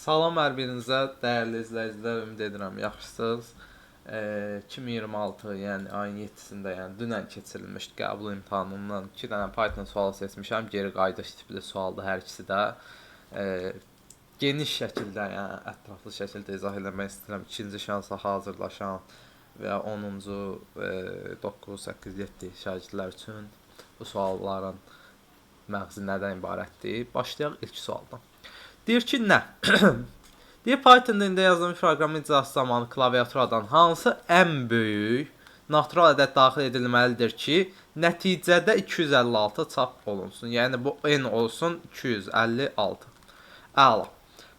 Salam hər birinizə, dəyərli izləyicilər, ümid edirəm yaxşısınız. 2026, yəni ayın 7-sində, yəni dünən keçirilmiş qəbul imtahanından 2 dənə Python sualı seçmişəm. Geri qayıdış tipli sualdır hər ikisi də. Geniş şəkildə, yəni ətraflı şəkildə izah eləmək istəyirəm. İkinci şansa hazırlaşan və 10-cu 9, 8, 7 şagirdlər üçün bu sualların məğzi nədən ibarətdir? Başlayaq ilk sualdan. Deyir ki, nə? Deyir, Python'da indi yazdığım proqramın icrası zamanı klaviaturadan hansı ən böyük natural ədəd daxil edilməlidir ki, nəticədə 256 çap olunsun. Yəni, bu n olsun 256. Əla.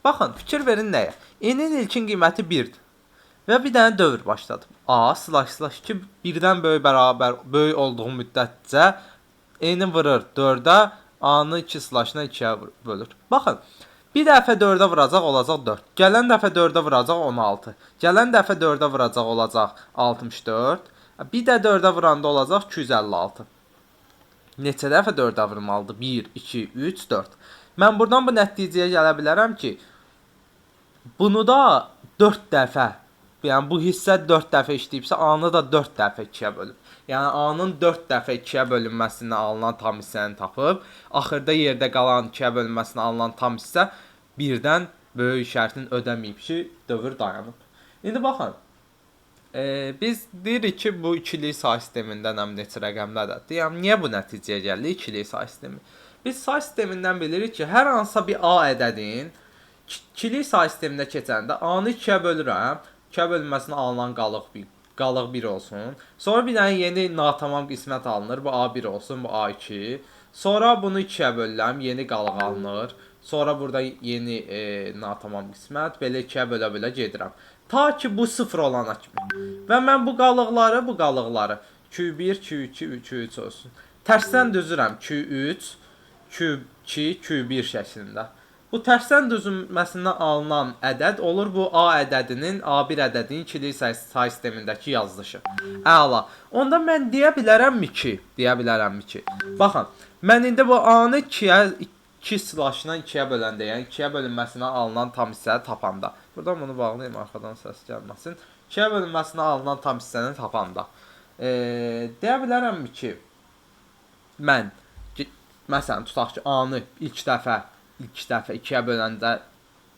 Baxın, fikir verin nəyə? N-in ilkin qiyməti 1-dir. Və bir dənə dövr başladım. A, slash 2 birdən böyük olduğu müddətcə n-i vurur 4-ə, a-nı 2 slashına 2-yə bölür. Baxın. Bir dəfə 4-ə vuracaq olacaq 4. Gələn dəfə 4-ə vuracaq 16. Gələn dəfə 4-ə vuracaq olacaq 64. Bir də 4-ə vuranda olacaq 256. Neçə dəfə 4-ə vurmalıdır? 1, 2, 3, 4. Mən buradan bu nəticəyə gələ bilərəm ki, bunu da 4 dəfə, yəni bu hissə 4 dəfə işləyibsə, A-nı da 4 dəfə 2-yə bölüb. Yəni A-nın 4 dəfə 2-yə bölünməsindən alınan tam hissəni tapıb, axırda yerdə qalan 2-yə bölünməsindən alınan tam hissə birdən böyük şərtini ödəməyib ki, dövr dayanıb. İndi baxın, biz deyirik ki, bu ikilik say sistemindən neçə rəqəmlərdir. Yəni, niyə bu nəticəyə gəldi ikilik say sistemi? Biz say sistemindən bilirik ki, hər hansısa bir A ədədin ikilik say sisteminə keçəndə A-nı 2-yə bölürəm, 2-yə bölünməsindən alınan qalıq 1 olsun. Sonra bir dənə yeni natamam qismət alınır. Bu A1 olsun, bu A2. Sonra bunu 2-yə bölürəm, yeni qalıq alınır. Sonra burada yeni natamam qismət. Belə 2-yə bölə-bölə gedirəm. Ta ki bu 0 olana kimi. Və mən bu qalıqları Q1, Q2, Q3 olsun. Tərsdən düzürəm Q3, Q2, Q1 şəklində. Bu tərsdən düzülməsindən alınan ədəd olur bu A ədədinin, A1 ədədinin ikilik say sistemindəki yazılışı. Əla. Onda mən deyə bilərəmmi ki, baxın, mən indi bu A-nı 2 slashla 2-yə böləndə, yəni 2-yə bölünməsindən alınan tam hissəni tapanda. Buradan bunu bağlayayım, arxadan səs gəlməsin. 2-yə bölünməsindən alınan tam hissəni tapanda. Deyə bilərəmmi ki, mən, məsələn, tutaq ki, A-nı ilk dəfə 2-yə böləndə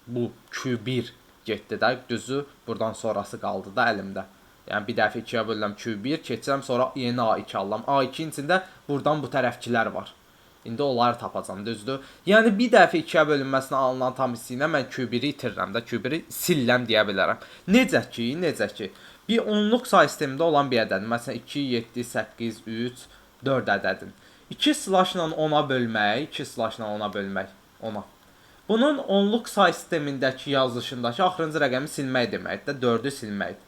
bu Q1 getdi də, düzü, buradan sonrası qaldı da əlimdə. Yəni, bir dəfə 2-yə bölürəm Q1, keçirəm, sonra yeni A2 alıram. A2-in içində buradan bu tərəfkilər var. İndi onları tapacam, düzdür? Yəni, bir dəfə 2-yə bölünməsinə alınan tam hissi ilə mən Q1-i itirirəm də, Q1-i silləm deyə bilərəm. Necə ki, bir onluq say sistemində olan bir ədədin, məsələn, 2, 7, 8, 3, 4 ədədin. 2 slashla 10-a bölmək, ona. Bunun onluq say sistemindəki yazılışındakı axırıncı rəqəmi silmək deməkdir, 4-ü silməkdir.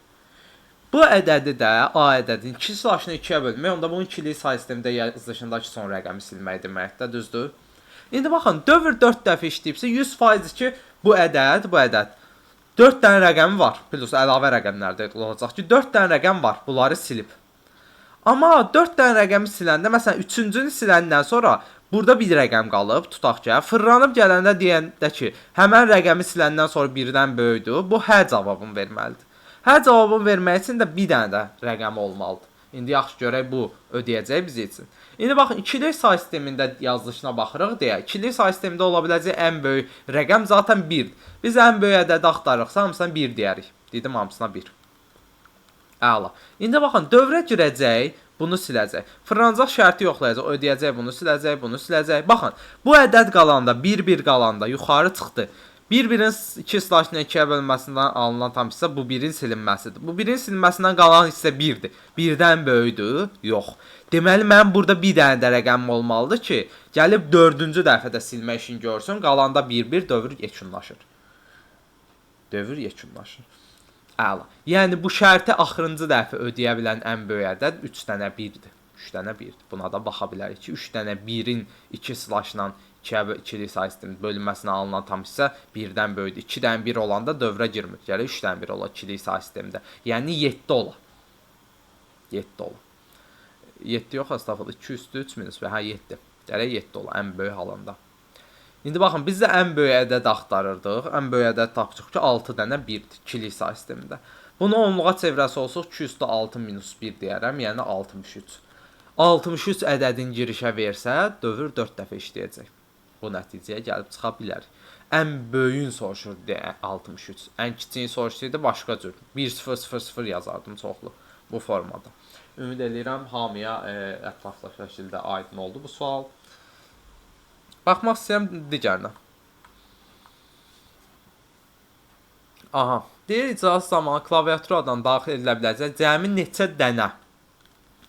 Bu ədədi də, A ədədini 2 slashla 2-yə bölmək, onda bunun ikilik say sistemində yazılışındakı son rəqəmi silmək deməkdir, düzdür? İndi baxın, dövr 4 dəfə işləyibsə, 100% ki, bu ədəd 4 dənə rəqəmi var, plus əlavə rəqəmlərdə olacaq ki, 4 dənə rəqəm var, bunları silib. Amma 4 dənə rəqəmi siləndə, məsələn, 3-cünü siləndən sonra burada bir rəqəm qalıb, tutaq ki, fırlanıb gələndə deyəndə ki, həmən rəqəmi siləndən sonra birdən böyüdür, bu hə cavabını verməlidir. Hə cavabını vermək üçün də bir dənə də rəqəm olmalıdır. İndi yaxşı görək bu ödəyəcək biz üçün. İndi baxın, ikilik say sistemində yazılışına baxırıq deyə, ikilik say sistemində ola biləcək ən böyük rəqəm zaten 1-dir. Biz ən böyük ədədi axtarırıqsa, hamısına 1 deyərik. Dedim, hamısına 1. Əla. İndi baxın, dövrə girəcək, bunu siləcək. Fırlanacaq şərti yoxlayacaq, ödəyəcək, bunu siləcək. Baxın, bu ədəd qalanda, 1-1 qalanda yuxarı çıxdı. 1-1-in 2 slashla 2-yə bölünməsindən alınan tam hissə bu 1-in silinməsidir. Bu 1-in silinməsindən qalan hissə 1-dir. 1-dən böyüdür? Yox. Deməli, mənim burada bir dənə də rəqəmim olmalıdır ki, gəlib 4-cü dəfədə silmək işini görsün, qalanda 1-1 dövr yekunlaşır. Əla. Yəni, bu şərti axırıncı dəfə ödəyə bilən ən böyük ədəd 3 dənə 1-dir. 3 dənə 1-dir. Buna da baxa bilərik ki, 3 dənə 1-in 2 slashla 2-lik say sistemi bölünməsinə alınan tam hissə 1-dən böyüdür. 2-dən 1 olanda dövrə girmir. Gəlir 3-dən 1 ola 2-lik say sistemində. Yəni 7 ola. 7 ola. 7 yox, astagfirullah. 2 üstü 3 minus və 7. Gəlir 7 ola ən böyük halında. İndi baxın, biz də ən böyük ədəd axtarırdıq. Ən böyük ədəd tapdıq ki, 6 dənə 1-dir ikilik say sistemində. Bunu onluğa çevrəsi olsuq 2 üstə 6 minus 1 deyərəm, yəni 63. 63 ədədin girişə versə, dövr 4 dəfə işləyəcək. Bu nəticəyə gəlib çıxa bilər. Ən böyüyün soruşur deyə 63. Ən kiçiyin soruşsaydı başqa cür 1000 yazardım çoxlu bu formada. Ümid edirəm hamıya ətraflı şəkildə aydın oldu bu sual. Baxmaq istəyirəm digərinə. Aha, deyir icazə zamanı klaviaturadan daxil edilə biləcək cəmi neçə dənə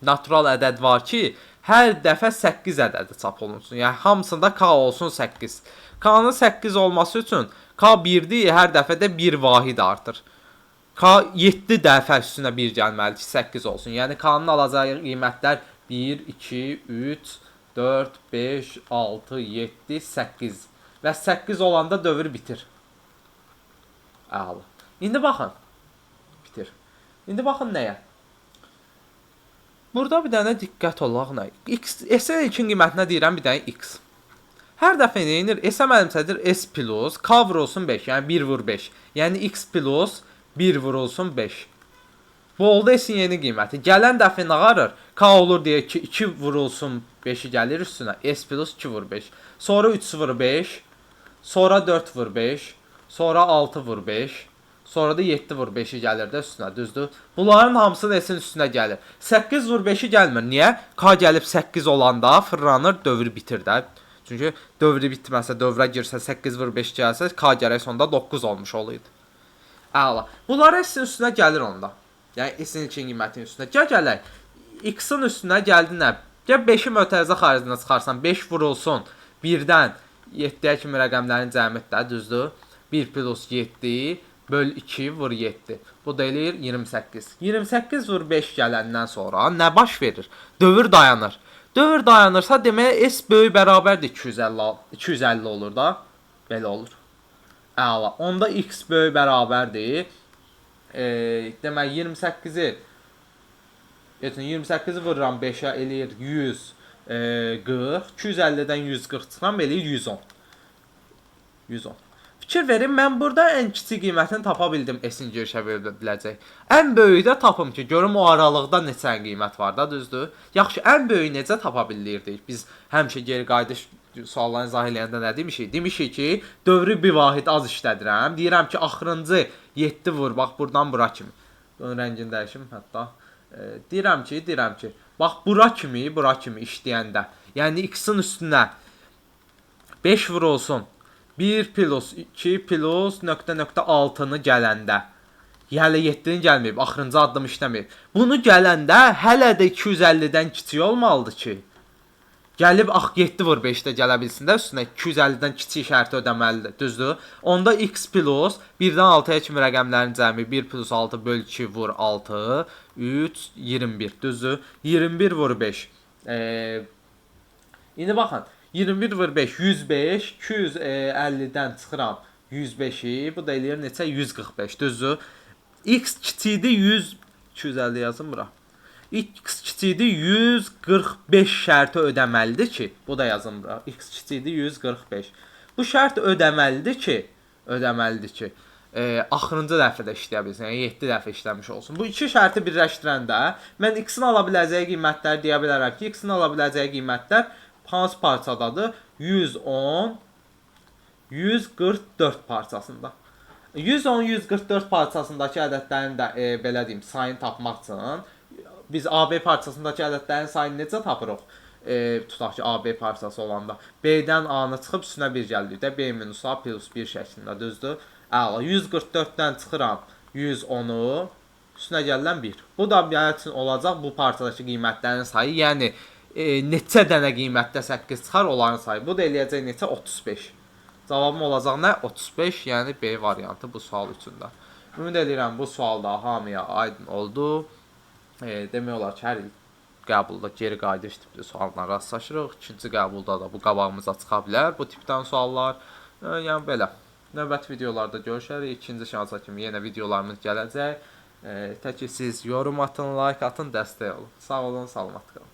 natural ədəd var ki, hər dəfə 8 ədədi çap olunsun. Yəni hamısında K olsun 8. K-nın 8 olması üçün K 1-dir, hər dəfədə 1 vahid artır. K 7 dəfə üstünə 1 gəlməlidir ki, 8 olsun. Yəni K-nın alacağı qiymətlər 1, 2, 3, 4, 5, 6, 7, 8. Və 8 olanda dövr bitir. Əla. İndi baxın. Bitir. İndi baxın nəyə? Burada bir dənə diqqət olaq nə? X, S-in ilkin qiymətinə deyirəm bir dənə X. Hər dəfə nə edir? S-ə mənimsədir S plus, K vurulsun 5, yəni 1 vur 5. Yəni X plus 1 vurulsun 5. Bu oldu S-in yeni qiyməti. Gələn dəfə nə qarır? K olur deyə ki, 2 vurulsun 5-i gəlir üstünə. S plus 2 vur 5. Sonra 3 vur 5. Sonra 4 vur 5. Sonra 6 vur 5. Sonra da 7 vur 5-i gəlir də üstünə, düzdür? Bunların hamısı da S-in üstünə gəlir. 8 vur 5-i gəlmir. Niyə? K gəlib 8 olanda fırlanır, dövr bitir də. Çünki dövrü bitməsə, dövrə girsə, 8 vur 5 gəlsə, K gərək sonda 9 olmuş olaydı. Əla. Bunlar S-in üstünə gəlir onda. Yəni S-in ilkin qiymətinin üstünə. Gələk. X-in üstünə gəldi nə? Gəl 5-i mötərizə xaricinə çıxarsan, 5 vurulsun 1-dən 7-yə kimi rəqəmlərin cəmidir, düzdür? 1 plus 7 böl 2 vur 7. Bu da eləyir 28. 28 vur 5 gələndən sonra nə baş verir? Dövr dayanır. Dövr dayanırsa demək S böyük bərabərdir 250 olur da. Belə olur. Əla. Onda X böyük bərabərdir. Demək 28-i 28-i vururam 5-ə eləyir 140. 250-dən 140 çıxıram eləyir 110. 110. Fikir verin, mən burada ən kiçik qiymətini tapa bildim S-in girişə veriləcək. Ən böyüyü də tapım ki, görüm o aralıqda neçə qiymət var da, düzdür? Yaxşı, ən böyüyü necə tapa bilirdik? Biz həmişə geri qayıdış suallarını izah eləyəndə nə demişik? Demişik ki, dövrü bir vahid az işlədirəm. Deyirəm ki, axırıncı 7 vur, bax buradan bura kimi. Bunun rəngini dəyişim hətta. Deyirəm ki, bax bura kimi işləyəndə. Yəni X-in üstünə 5 vur olsun. 1 plus 2 plus nöqtə 6-nı gələndə. Hələ 7-ni gəlməyib, axırıncı addım işləməyib. Bunu gələndə hələ də 250-dən kiçik olmalıdır ki. Gəlib 7 vur 5-də gələ bilsin də üstünə 250-dən kiçik şərti ödəməlidir, düzdür? Onda X plus 1-dən 6-ya kimi rəqəmlərin cəmi 1 plus 6 böl 2 vur 6, 3, 21, düzdür? 21 vur 5. İndi baxın. 21 vur 5, 105, 250-dən çıxıram 105-i, bu da eləyir neçə? 145, düzdür? X kiçikdir 250 yazım bura. X kiçikdir 145 şərti ödəməlidir ki, bu da yazım bura. X kiçikdir 145. Bu şərt ödəməlidir ki, axırıncı dəfədə işləyə bilsin, yəni 7 dəfə işləmiş olsun. Bu iki şərti birləşdirəndə mən X-in ala biləcəyi qiymətləri deyə bilərəm ki, X-in ala biləcəyi qiymətlər hansı parçadadır? 110, 144 parçasında. 110, 144 parçasındakı ədədlərin də belə deyim, sayını tapmaq üçün biz AB parçasındakı ədədlərin sayını necə tapırıq? Tutaq ki, AB parçası olanda B-dən A-na çıxıb üstünə 1 gəldikdə B minus A plus 1 şəklində, düzdür? Əla, 144-dən çıxıram 110-u, üstünə gələn 1. Bu da mənim üçün olacaq bu parçadakı qiymətlərin sayı, yəni neçə dənə qiymətdə 8 çıxar onların sayı. Bu da eləyəcək neçə? 35. Cavabım olacaq nə? 35, yəni B variantı bu sual üçün də. Ümid edirəm bu sualda hamıya aydın oldu. Demək olar ki, hər il qəbulda geri qayıdış tipli suallarla rastlaşırıq. İkinci qəbulda da bu qabağımıza çıxa bilər bu tipdən suallar. Yəni belə. Növbəti videolarda görüşərik. İkinci şansa kimi yenə videolarımız gələcək. Tək ki siz yorum atın, like atın, dəstək olun. Sağ olun, salamat qalın.